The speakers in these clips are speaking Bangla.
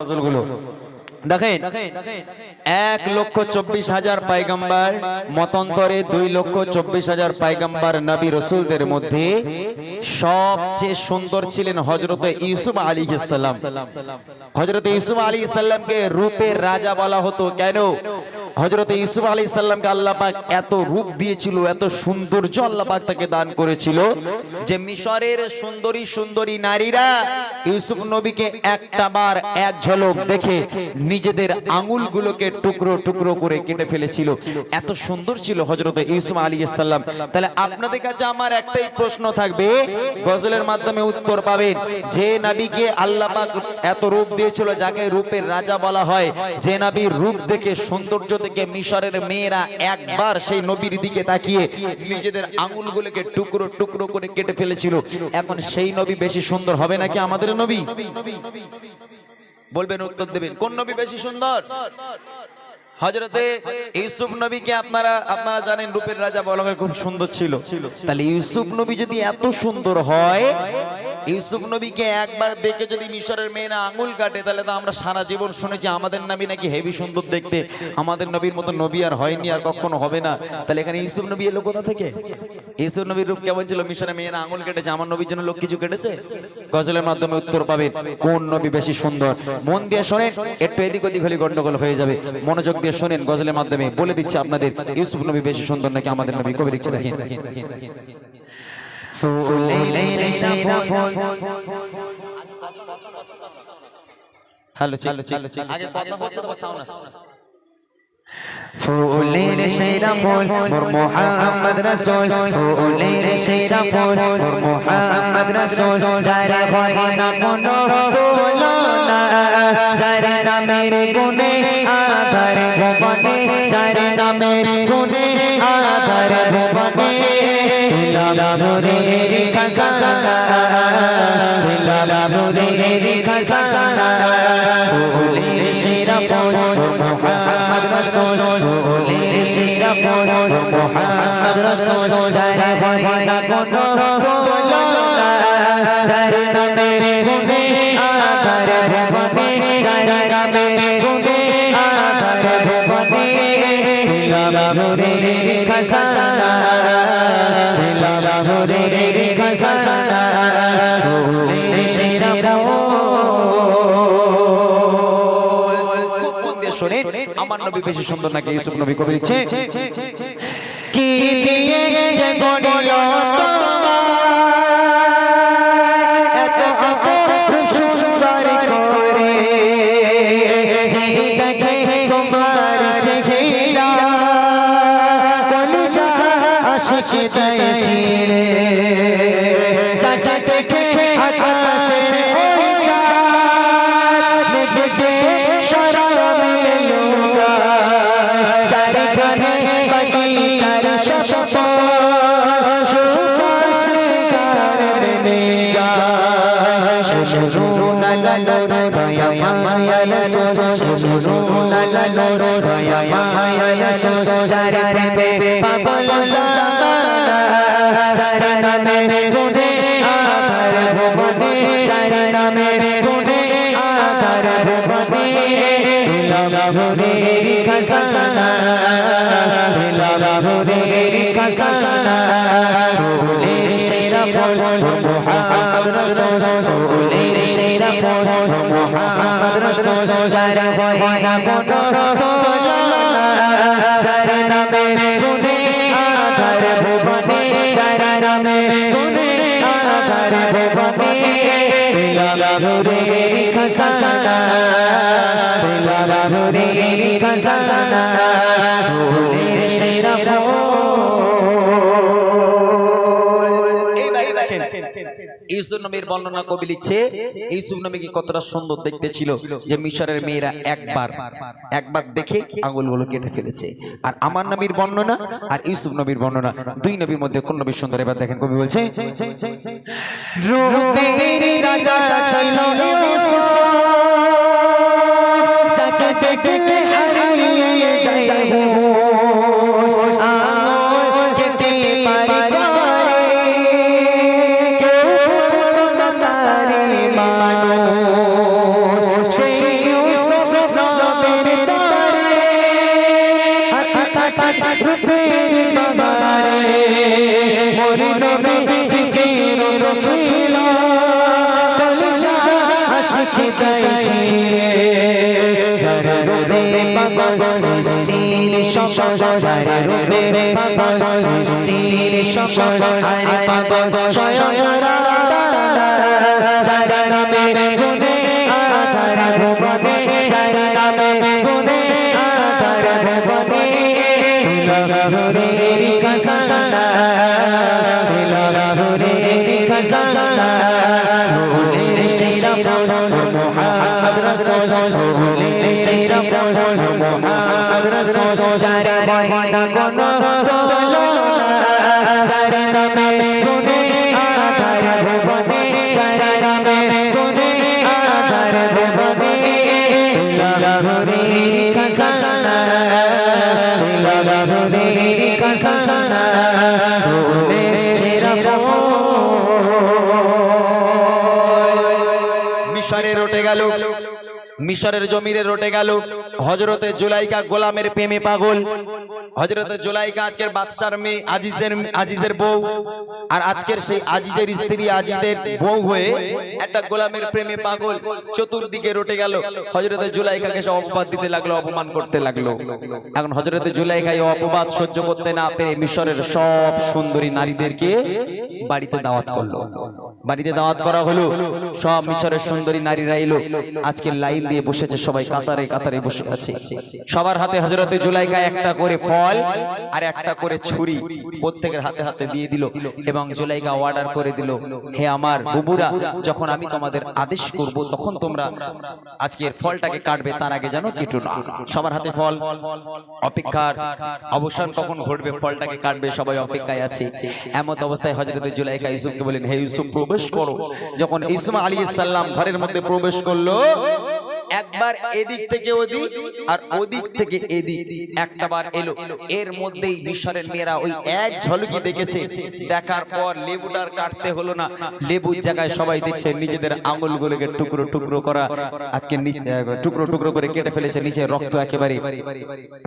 গজলগুলো দেখেন 1,24,000 পয়গম্বর মতান্তরে 2,24,000 পয়গম্বর নবী রাসূলদের মধ্যে সবচেয়ে সুন্দর ছিলেন হযরত ইউসুফ আলাইহিস সালাম। হযরত ইউসুফ আলাইহিস সালামকে রূপের রাজা বলা হতো। কেন? হযরত ইউসুফ আলাইহিস সালামকে আল্লাহ পাক এত রূপ দিয়েছিল, এত সৌন্দর্য আল্লাহ পাক তাকে দান করেছিল যে মিশরের সুন্দরী সুন্দরী নারীরা ইউসুফ নবীকে একটাবার এক ঝলক দেখে নিজেদের আঙ্গুলগুলোকে টুকরো টুকরো করে কেটে ফেলেছিল। এত সুন্দর ছিল হযরত ইউসুফ আলাইহিস সালাম। তাহলে আপনাদের কাছে আমার একটাই প্রশ্ন থাকবে, গজলের মাধ্যমে উত্তর পাবেন। যে নবীকে আল্লাহ পাক এত রূপ দিয়েছিল, যাকে রূপের রাজা বলা হয়, যে নবীর রূপ দেখে সৌন্দর্য থেকে মিশরের মেয়েরা একবার সেই নবীর দিকে তাকিয়ে নিজেদের আঙ্গুলগুলোকে টুকরো টুকরো করে কেটে ফেলেছিল, এখন সেই নবী বেশি সুন্দর হবে নাকি আমাদের নবী? বলবেন, উত্তর দেবেন, কোন নবী বেশি সুন্দর? হযরতে ইউসুফ নবীকে আপনারা জানেন রূপের রাজা বলা হয়, খুব সুন্দর ছিল। তাহলে ইউসুফ নবী যদি এত সুন্দর হয়, ইউসুফ নবীকে একবার দেখে যদি মিশরের মেয়েরা আঙ্গুল কাটে, তাহলে তো আমরা সারা জীবন শুনেছি আমাদের নবী নাকি হেভি সুন্দর দেখতে, আমাদের নবীর মতো নবী আর হয়নি, আর কখনো হবে না। তাহলে এখানে ইউসুফ নবী এলো কোথা থেকে? ইউসুফ নবীর রূপ কেমন ছিল? মিশরের মেয়েরা আঙ্গুল কেটেছে, আমার নবীর জন্য লোক কিছু কেটেছে? গজলের মাধ্যমে উত্তর পাবেন কোন নবী বেশি সুন্দর। মন দিয়ে শোনেন, একটু এদিক ওদিক হলে গন্ডগোল হয়ে যাবে। মনোযোগ দিয়ে শোনেন, গজলের মাধ্যমে বলে দিচ্ছে আপনাদের ইউসুফ নবী বেশি সুন্দর নাকি আমাদের নবী। কবি লিখছে, দেখেন। হ্যালো, আগে কথা হচ্ছে তো সাউন্ড আসছে। ফুলের সেরা ফুল মোর মুহাম্মদ রাসূল, ফুলের সেরা ফুল মোর মুহাম্মদ রাসূল, যার হয় না কোনো তুলনা, যার নামের গুণে আধার ভুবনে, যার নামের গুণে আধার ভুবনে, দিলাম নূরের খাজানা, দিলাম নূরের খাজানা। ফুলের সেরা ফুল মোর মুহাম্মদ রাসূল, ফুলের সেরা ফুল মোর মুহাম্মদ রাসূল, যার হয় না কোনো তুলনা, যার নামের গুণে আধার ভুবনে, যার নামের গুণে আধার ভুবনে, দিলাম নূরের খাজানা, দিলাম নূরের খাজানা। ফুলের সেরা শোনেন, আমার নবী বেশি সুন্দর নাকি ইউসুফ নবী? কবি লিখছে, কি দিয়ে যে গড়িলো এত অপরূপ সুন্দর করে, যে দেখে তোমার চেহারা কলিজা আশিক দেয় ছিঁড়ে, চাচা দেখে আকাশে ওই চাঁদ মেঘে শরমে লুকায়, চারিখানে বাগিচার শপথ সুবাস কারণে যায়, শুরুন আলোর দয়া মায়া রাসূল, শুরুন আলোর দয়া মায়া রাসূল, যার প্রেমে পাগল জামানা, যার নামের গুণে আধার ভুবনে, যার নামের গুণে আধার ভুবনে, দিলাম নূরের খাজানা, দিলাম নূরের খাজানা। ফুলের সেরা ফুল মোর মুহাম্মদ রাসূল, ফুলের সেরা ফুল মোর মুহাম্মদ রাসূল, যার হয় না কোনো তুলনা, যার নামের গুণে আধার ভুবনে, যার নামের গুণে আধার ভুবনে, দিলাম নূরের খাজানা, দিলাম নূরের খাজানা। ফুলের সেরা ফুল। এইবারে দেখেন ইউসুফ নবীর বর্ণনা কবি লিখছে, ইউসুফ নবী কি কতটা সুন্দর দেখতে ছিল যে মিশরের মেয়েরা একবার দেখে আঙ্গুলগুলো কেটে ফেলেছে। আর আমার নবীর বর্ণনা আর ইউসুফ নবীর বর্ণনা, দুই নবীর মধ্যে কোন নবী সুন্দর? এবার দেখেন, কবি বলছে, রূপের রাজা ছিল ইউসুফ, চাচা দেখে হারিয়ে যায় হুঁশ, আঙুল কেটে পারি করে কেউ বলতো না তারে মানুষ, সেই রূপের বাগানে মোর নবী জিকির ছিল কলিজা আশিক গাইছে যার রূপে পাগল সৃষ্টির সকল যার রূপে পাগল সৃষ্টির সকল আরে পাগল স্বয়ং রাধা যার নামে গুণে আধার ভুবনে যার নামে গুণে আধার ভুবনে নূরের খাজানা নূরের খাজানা ফুলের সেরা ফুল মুহাম্মদ রাসূল ফুলের সেরা ফুল মুহাম্মদ রাসূল যার বহিনা কোনো তুলনা যার নামে গুণে আধার ভুবনে যার নামে গুণে আধার ভুবনে নূরের খাজানা নূরের খাজানা ফুলের সেরা ফুল মিশরে রটে গেল, মিশরের জমিনে রটে গেল হযরতে জুলাইখা গোলামের প্রেমে পাগল। হযরতে জুলাইখা আজকের বাদশার মেয়ে, আজিজের বউ, আর আজকের সেই আজিজের স্ত্রী, আজিজের বউ হয়ে একটা গোলামের প্রেমে পাগল। চতুর্দিকে রটে গেল। হযরতে জুলাইখাকে সব অপবাদ দিতে লাগলো, অপমান করতে লাগলো। এখন হযরতে জুলাইখা এই অপবাদ সহ্য করতে না পেরে মিশরের সব সুন্দরী নারীদেরকে বাড়িতে দাওয়াত করলো। বাড়িতে দাওয়াত করা হলো, সব মিশরের সুন্দরী নারীরা এলো। আজকে লাইন দিয়ে বসেছে, সবাই কাতারে কাতারে বসে আছে। সবার হাতে হযরতে জুলাইখা একটা করে ফল আর একটা করে ছুরি প্রত্যেকের হাতে হাতে দিয়ে দিল এবং জুলাইখা অর্ডার করে দিল, হে আমার বুবুরা, যখন আমি তোমাদের আদেশ করব তখন তোমরা আজকের ফলটাকে কাটবে, তার আগে যেন কেটো না। সবার হাতে ফল, অপেক্ষার অবসান কখন ঘটবে, ফলটাকে কাটবে, সবাই অপেক্ষায় আছে। এমত অবস্থায় হযরতে জুলাইখা ইউসুফকে বলেন, হে ইউসুফ প্রবেশ করো। যখন ইসমাঈল আলাইহিস সালাম ঘরের মধ্যে প্রবেশ করলো, একবার এদিক থেকে ওদিক আর ওদিক থেকে এদিক একটা বার এলো। এর মধ্যেই মিশরের মেয়েরা ওই এক ঝলকি দেখেছে। দেখার পর লেবুটার কাটতে হলো না, লেবুর জায়গায় সবাই দেখছে নিজেদের আঙুলগুলোকে টুকরো টুকরো করা, আজকে টুকরো টুকরো করে কেটে ফেলেছে। নিচে রক্ত, একেবারে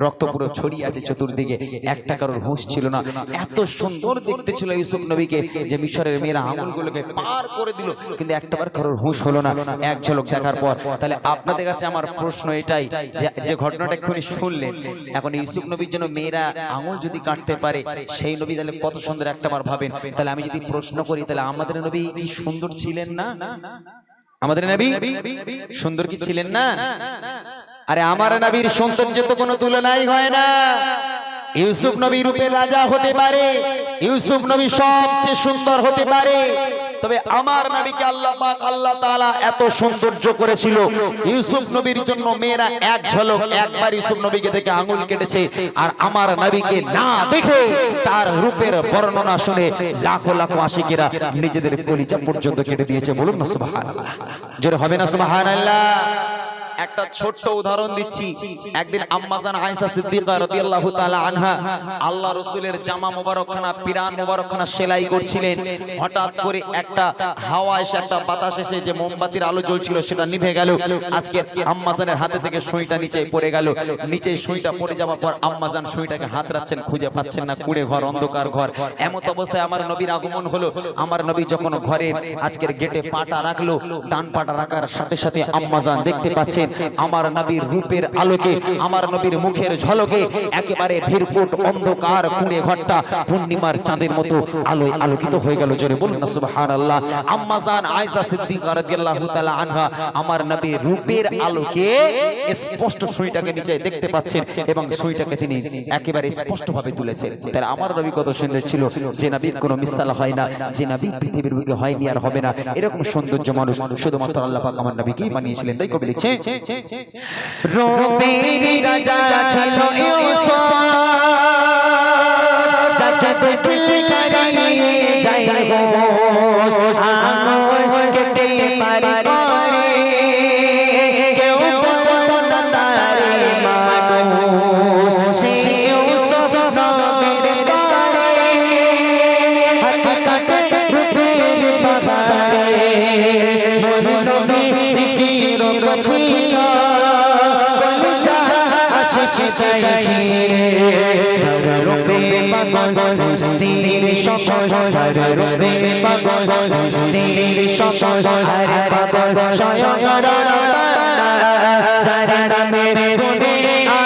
রক্ত পুরো ছড়িয়ে আছে চতুর্দিকে। একটা কারোর হুঁশ ছিল না। এত সুন্দর দেখতে ছিল ইউসুফ নবীকে যে মিশরের মেয়েরা আঙুলগুলোকে পার করে দিল, কিন্তু একটাবার কারোর হুঁশ হলো না এক ঝলক দেখার পর। তাহলে আপনাদের কাছে আমার প্রশ্ন এটাই, যে ঘটনাটা এক্ষুনি শুনলেন, এখন ইউসুফ নবীর জন্য মেয়েরা আঙুল যদি কাটতে পারে, সেই নবী তাহলে কত সুন্দর একটাবার ভাবেন। তাহলে আমি যদি প্রশ্ন করি, তাহলে আমাদের নবী কি সুন্দর ছিলেন না? আমাদের নবী সুন্দর কি ছিলেন না? আরে আমার নবীর সৌন্দর্য তো কোনো তুলনাই হয় না। ইউসুফ নবী রূপের রাজা হতে পারে, ইউসুফ নবী সবচেয়ে সুন্দর হতে পারে, তবে আমার নবীকে আল্লাহ পাক আল্লাহ তাআলা এত সৌন্দর্য করেছিল। ইউসুফ নবীর জন্য মেয়েরা এক ঝলক একবার ইউসুফ নবীকে দেখে আঙুল কেটেছে, আর আমার নবীকে না দেখে তার রূপের বর্ণনা শুনে লাখো লাখো আশিকেরা নিজেদের কলিজা পর্যন্ত কেটে দিয়েছে। বলুন না সুবহানাল্লাহ, জোরে হবে না সুবহানাল্লাহ। একটা ছোট্ট উদাহরণ দিচ্ছি। একদিন আম্মাজান আয়েশা সিদ্দিকা রাদিয়াল্লাহু তাআলা আনহা আল্লাহ রাসূলের জামা মোবারকখানা, পিরান মোবারকখানা সেলাই করছিলেন। হঠাৎ করে একটা হাওয়া এসে, একটা বাতাস এসে যে মোমবাতির আলো জ্বলছিল সেটা নিভে গেল। আজকে আম্মাজানের হাতে থেকে সুইটা নিচে পড়ে গেল। নিচে সুইটা পড়ে যাওয়ার পর আম্মাজান সুইটাকে হাত রাখছেন, খুঁজে পাচ্ছেন না, কুড়ে ঘর, অন্ধকার ঘর। এমত অবস্থায় আমার নবীর আগমন হলো। আমার নবী যখন ঘরের আজকের গেটে পাটা রাখলো, ডান পাটা রাখার সাথে সাথে আম্মাজান দেখতে পাচ্ছেন আমার নবীর রূপের আলোকে, আমার নবীর মুখের ঝলকে একেবারে ভিরকুট অন্ধকার কুঁড়ে ঘরটা পূর্ণিমার চাঁদের মতো আলোয় আলোকিত হয়ে গেল। জোরে বলুন না সুবহানাল্লাহ। আম্মাজান আয়েশা সিদ্দিকা রাদিয়াল্লাহু তাআলা আনহা আমার নবীর রূপের আলোকে স্পষ্ট সুইটাকে নিচে দেখতে পাচ্ছেন এবং সুইটাকে তিনি একেবারে স্পষ্টভাবে তুলেছেন। তাহলে আমার নবী কত সুন্দর ছিল, যে নবীর কোনো মিসাল হয় না, যে নবী পৃথিবীর বুকে হয়নি আর হবে না, এরকম সৌন্দর্য মানুষ শুধুমাত্র আল্লাহ পাক আমার নবীকেই বানিয়েছিলেন। তাই কবি লিখছে, রূপের রাজা ছিল ইউসুফ, চাচা দেখলে কারিয়ে যায় হোশ, আঙুল কেটে পারি করে কেউ বলতো না তারে মানুষ। সে ইউসুফ নামের তারে হাত কাটে রূপের বাহারে মোর নবী জিকির করছিল কলিজা আশিক গাইছে। রূপে পাগল সৃষ্টির সকল যার রূপে পাগল সৃষ্টির সকল আরে পাগল স্বয়ং রব্বানা যার নামের গুণে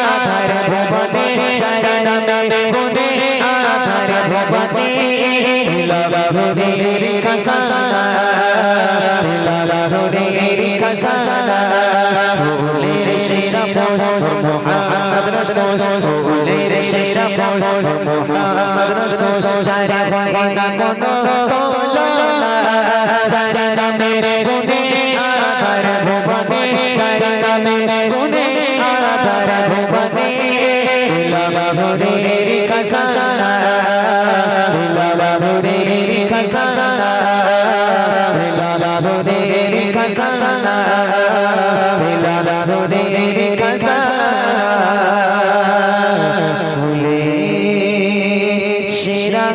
আধার ভুবনে যার নামের গুণে আধার ভুবনে নূরের খাজানা নূরের খাজানা ফুলের সেরা ফুল মুহাম্মদ রাসূল ফুলের সেরা ফুল মুহাম্মদ রাসূল যারা হয় না কোনো তুলনা যার নামের গুণে আধার ভুবনে যার নামের গুণে আধার ভুবনে নূরের খাজানা নূরের খাজানা নূরের খাজানা নূরের খাজানা ফুলে সেরা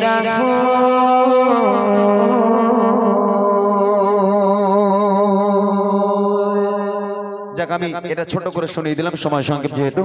যাক আমি এটা ছোট করে শুনিয়ে দিলাম সময় সংক্ষেপ যেহেতু